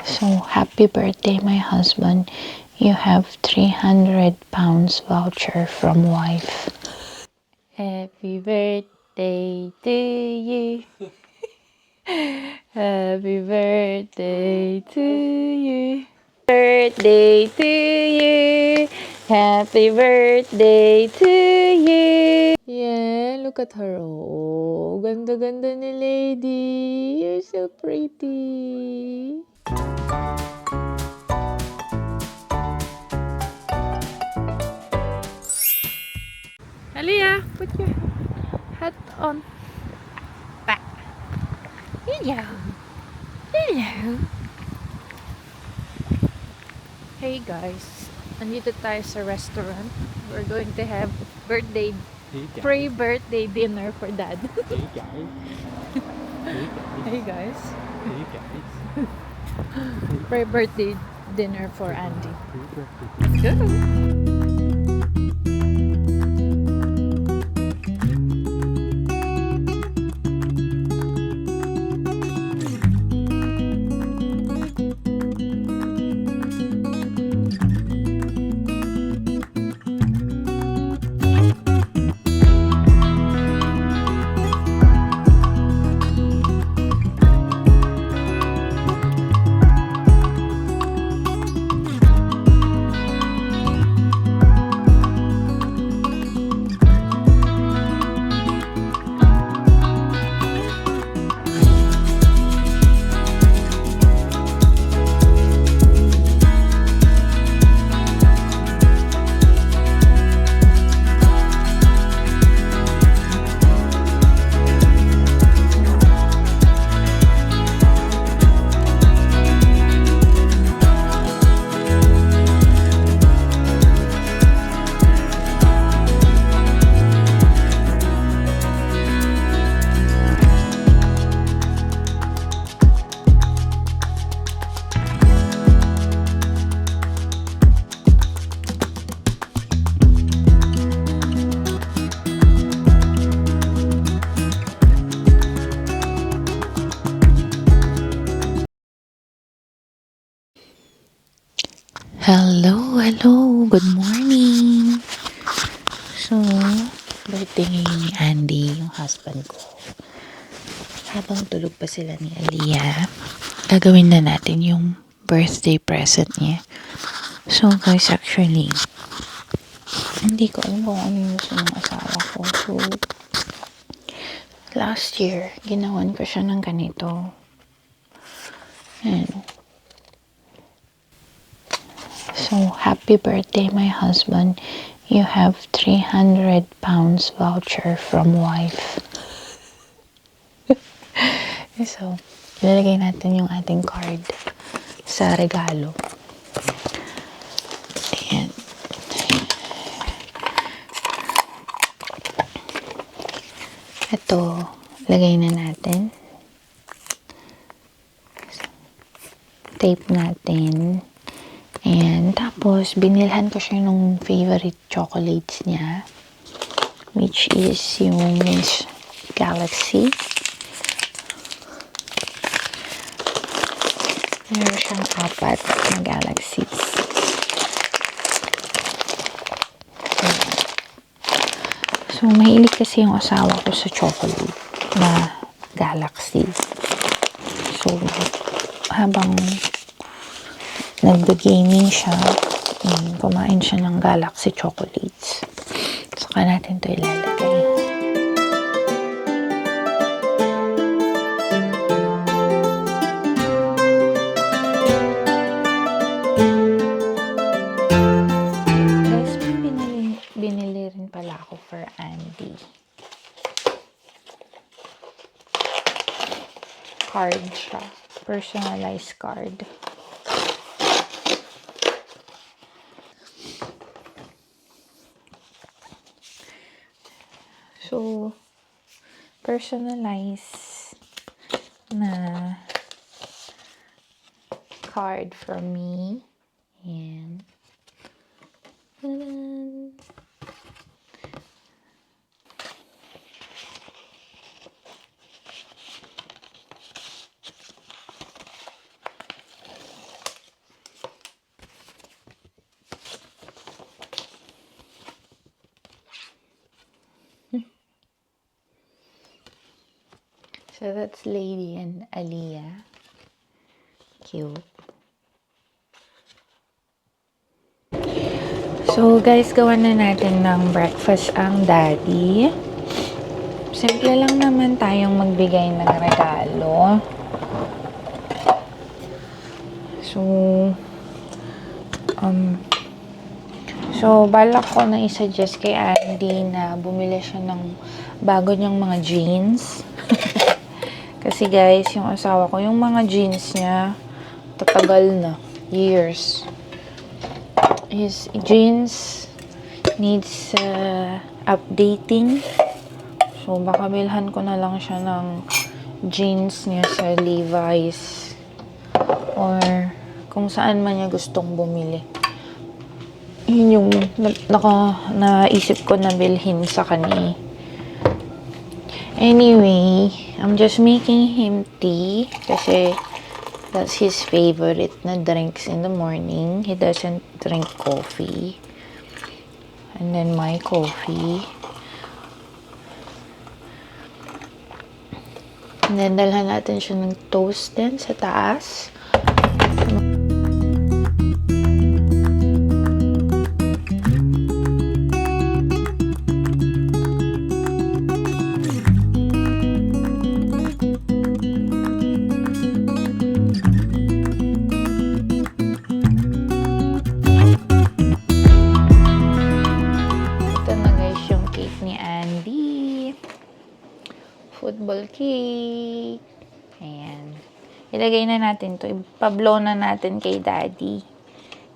So, happy birthday, my husband. You have 300 pounds voucher from wife. Happy birthday to you. Happy birthday to you. Birthday to you. Happy birthday to you. Yeah, look at her. Oh, ganda-ganda ni lady. You're so pretty. Aliyah, put your hat on. Back. Hello. Hello. Hey guys, andito tayo sa restaurant. We're going to have birthday, pre-birthday dinner for dad. Hey guys. Hey guys. Hey guys. Pre-birthday dinner for Andy. Hey Go. Hello, good morning. So, birthday ngayon ni Andy, yung husband ko. Habang tulog pa sila ni Aliyah, gagawin na natin yung birthday present niya. So guys, actually, hindi ko alam kung ano yung gusto ng asawa ko. So, last year, ginawan ko siya ng ganito. Ayan. So, happy birthday, my husband. You have 300 pounds voucher from wife. So, ilalagay natin yung ating card sa regalo. Ayan. Ito, lagay na natin. Tape natin. And tapos, binilhan ko siya nung favorite chocolates niya. Which is yung Miss Galaxy. Meron siyang 4 na galaxies. So, mahilig kasi yung asawa ko sa chocolate na galaxy. So, habang nagbe-gaming siya, kumain siya ng galaxy chocolates. Saka natin ito ilalagay. Guys, binili rin pala ako for Andy. Card siya. Personalized card. So, personalized na card from me. And So that's Lady and Aliyah. Cute. So guys, gawa na natin ng breakfast ang daddy. Simple lang naman tayong magbigay ng regalo. So, balak ko na i-suggest kay Andy na bumili siya ng bago niyang mga jeans. Kasi guys, yung asawa ko, yung mga jeans niya, tatagal na. Years. His jeans needs updating. So, baka bilhan ko na lang siya ng jeans niya sa Levi's. Or kung saan man niya gustong bumili. Yun yung naisip ko na bilhin sa kanya. Anyway, I'm just making him tea kasi that's his favorite na drinks in the morning. He doesn't drink coffee. And then my coffee. And then dalhan natin siya ng toast din sa taas. Football cake. Ayan. Ilagay na natin to. Ipablow na natin kay daddy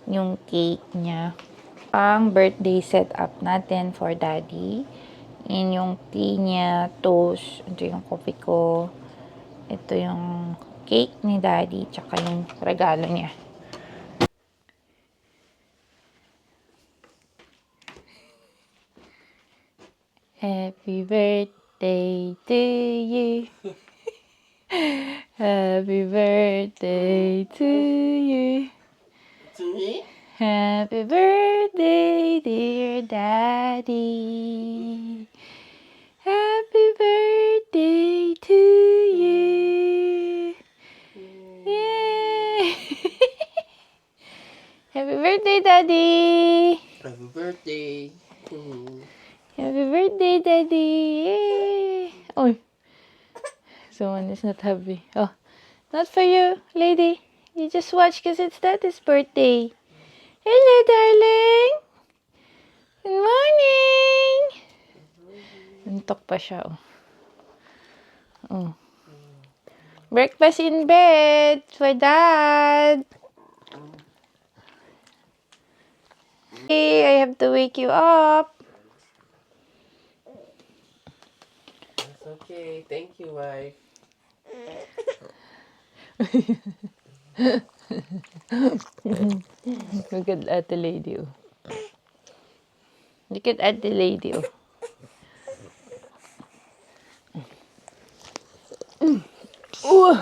yung cake niya. Ang birthday setup natin for daddy. Yan yung tea niya, toast. Ito yung coffee ko. Ito yung cake ni daddy. Tsaka yung regalo niya. Happy birthday to you. Happy birthday to you. To me? Happy birthday, dear daddy. Happy birthday to you. Yay! Happy birthday, daddy. Happy birthday. Happy birthday, daddy. Yay! Oh. Someone is not happy. Oh, not for you, lady. You just watch because it's daddy's birthday. Hello, darling. Good morning. Antok pa siya, oh. Oh. Breakfast in bed for dad. Hey, I have to wake you up. That's okay. Thank you, wife. Look at Ate Lady, oh. Look at Ate Lady, oh. Ooh.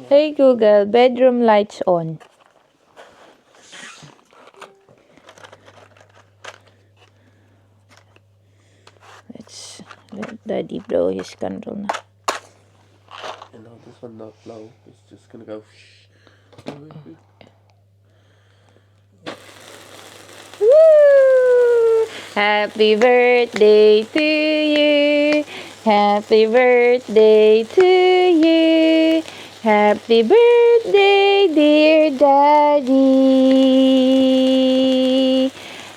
Hey Google, bedroom lights on. Let's let Daddy blow his candle now. And now this one not low. It's just gonna go. Woo! Happy birthday to you. Happy birthday to you. Happy birthday, dear daddy.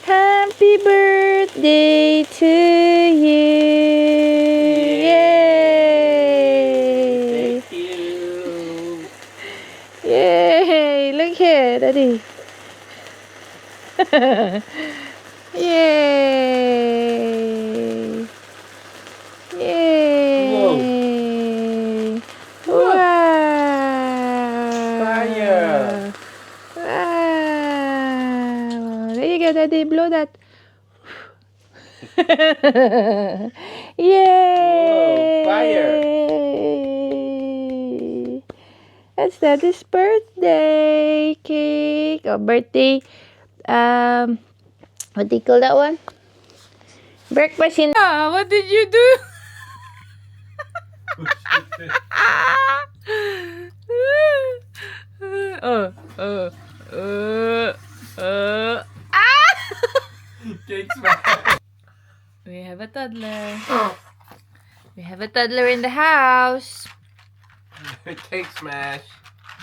Happy birthday to you. Yay! Thank you. Yay! Look here, daddy. Yay! Yay! Wow! Fire! Wow! There you go, Daddy. Blow that. Yay! Whoa, fire! That's Daddy's birthday cake. Or birthday, what do you call that one? Breakfast in... what did you do? Cake smash. We have a toddler. We have a toddler in the house. Cake smash.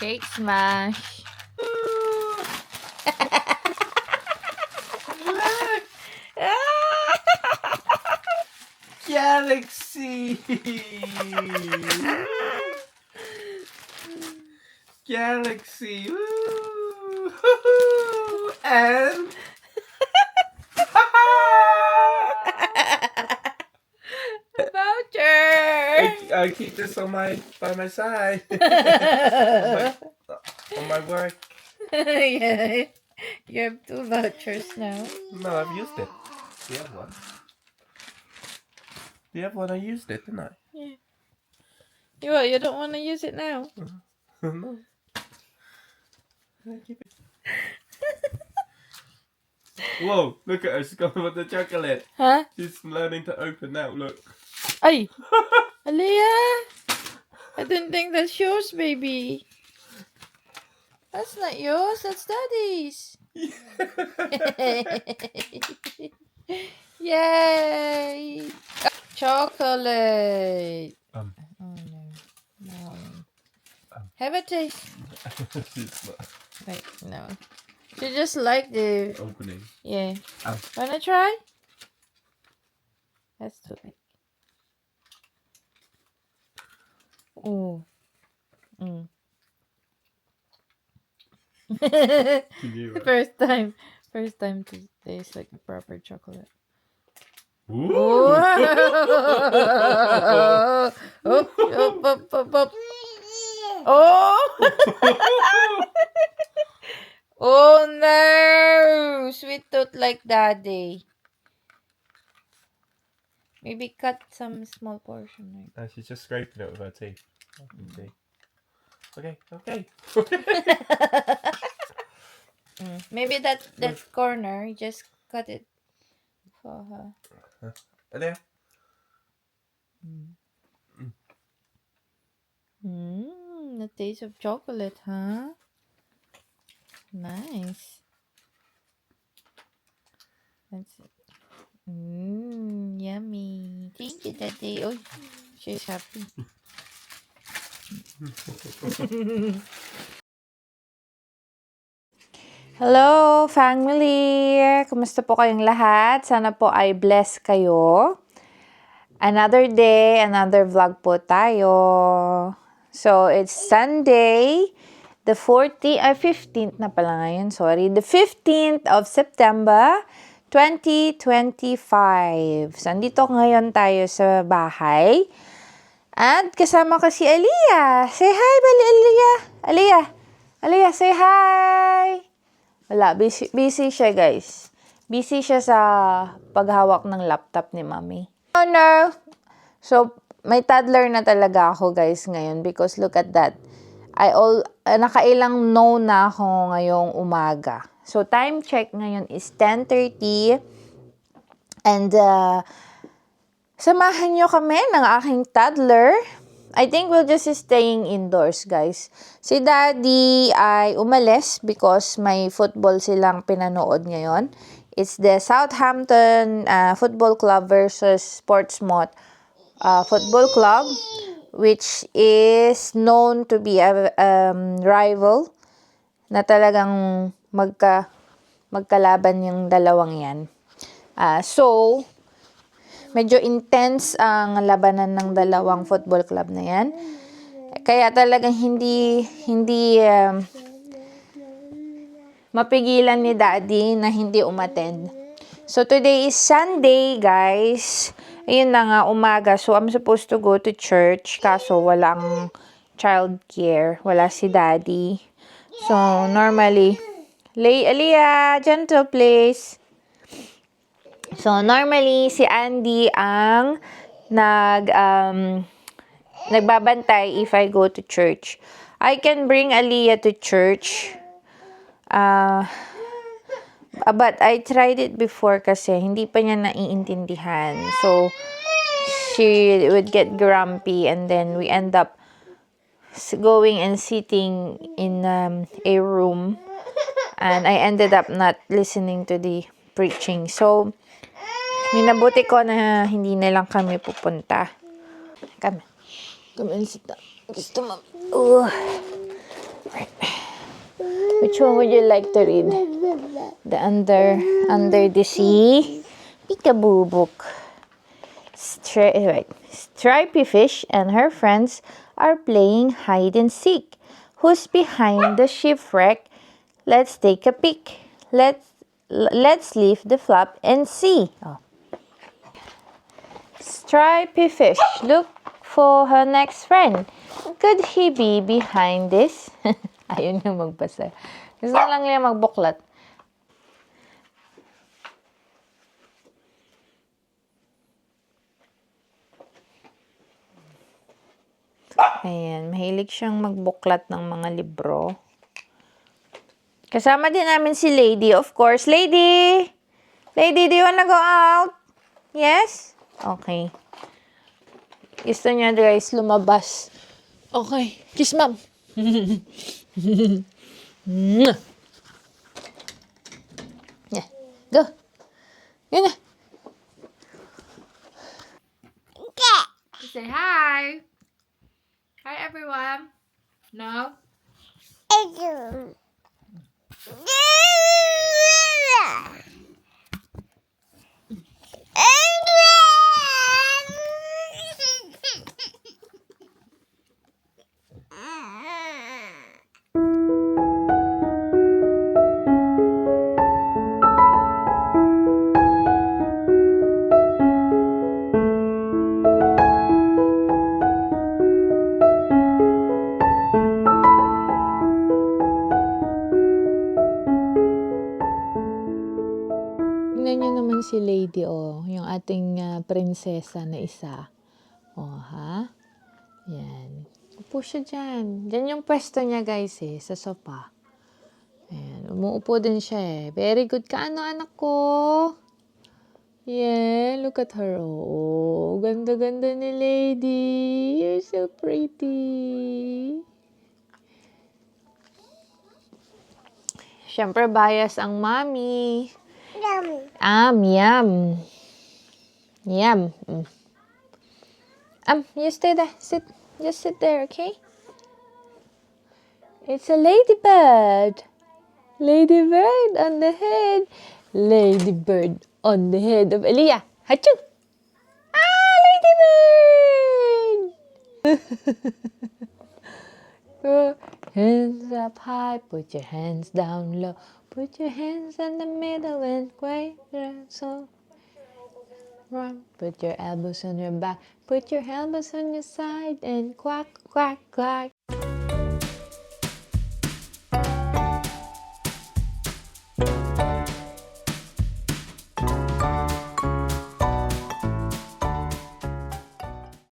Cake smash. Galaxy. Galaxy. Woo. And Voucher. I keep this on by my side. on my work. Yeah. You have 2 vouchers now. No, I've used it. Do you have one? Do you have one? I used it, didn't I? Yeah. You don't want to use it now? No. I keep it. Whoa, look at her. She's going with the chocolate. Huh? She's learning to open now, look. Ay! Aliyah! I didn't think that's yours, baby. That's not yours, that's Daddy's. Yay! Chocolate! Um. Oh no. No. Have a taste. She's not Wait, no. You just like the... opening. Yeah. Um. Wanna try? That's too big. Oh. Mm. Can you? First time to taste like a proper chocolate. Ooh. Oh, up. Oh! Oh no! Sweet tooth like Daddy. Maybe cut some small portion. And she's just scraping it with her teeth. I can see. Okay. Maybe that corner, just cut it for her. There. The taste of chocolate, huh? Nice. That's it. Yummy. Thank you, Daddy. Oh, she's happy. Hello, family! Kumusta po kayong lahat? Sana po ay blessed kayo. Another day, another vlog po tayo. So, it's Sunday, the 15th na pala ngayon, sorry. The 15th of September, 2025. So, andito ngayon tayo sa bahay. At kasama ko si Aliyah. Say hi, bali, Aliyah. Aliyah, say hi. Wala, busy siya, guys. Busy siya sa paghawak ng laptop ni Mami. Oh no! So, may toddler na talaga ako, guys, ngayon. Because look at that. Nakailang no na ako ngayong umaga. So, time check ngayon is 10:30. And, samahan nyo kami ng aking toddler. I think we'll just staying indoors, guys. Si Daddy ay umalis because may football silang pinanood ngayon. It's the Southampton Football Club versus Portsmouth Football Club, which is known to be a rival na talagang magkalaban yung dalawang yan. So, medyo intense ang labanan ng dalawang football club na yan. Kaya talagang hindi mapigilan ni Daddy na hindi umattend. So, today is Sunday, guys. Ayun na nga, umaga. So, I'm supposed to go to church. Kaso, walang childcare. Wala si Daddy. So, normally, Aliyah, gentle please. So, normally, si Andy ang nagbabantay if I go to church. I can bring Aliyah to church. But I tried it before kasi hindi pa niya naiintindihan. So, she would get grumpy, and then we end up going and sitting in a room, and I ended up not listening to the preaching. So, minabuti ko na hindi na lang kami pupunta. Come and sit down. Gusto mo? Right. Which one would you like to read? The Under the Sea Peekaboo book. Stripy Fish and her friends are playing hide and seek. Who's behind the shipwreck? Let's take a peek. Let's lift the flap and see. Oh. Stripy Fish, look for her next friend. Could he be behind this? Ayun yung magbasa. Gusto lang niya magbuklat. Ayan, mahilig siyang magbuklat ng mga libro. Kasama din namin si Lady, of course. Lady! Lady, do you wanna go out? Yes? Okay. Gusto niya, guys, lumabas. Okay. Kiss, ma'am. Yeah. Go. Yun na. Say hi. Hi, everyone. No? Tingnan nyo naman si Lady, oh. Yung ating prinsesa na isa. Oh, ha? Yan. Upo siya dyan. Dyan yung pwesto niya, guys, eh. Sa sofa. Ayan. Umuupo din siya, eh. Very good ka, ano, anak ko? Yeah, look at her. Oh, ganda-ganda ni Lady. You're so pretty. Siyempre, bias ang mommy. Yum. Yum. You stay there. Just sit there, okay? It's a ladybird. Ladybird on the head. Ladybird on the head of Aliyah. Achoo! Ladybird! Hands up high, put your hands down low. Put your hands in the middle and quake so. Run. Put your elbows on your back. Put your elbows on your side and quack, quack, quack.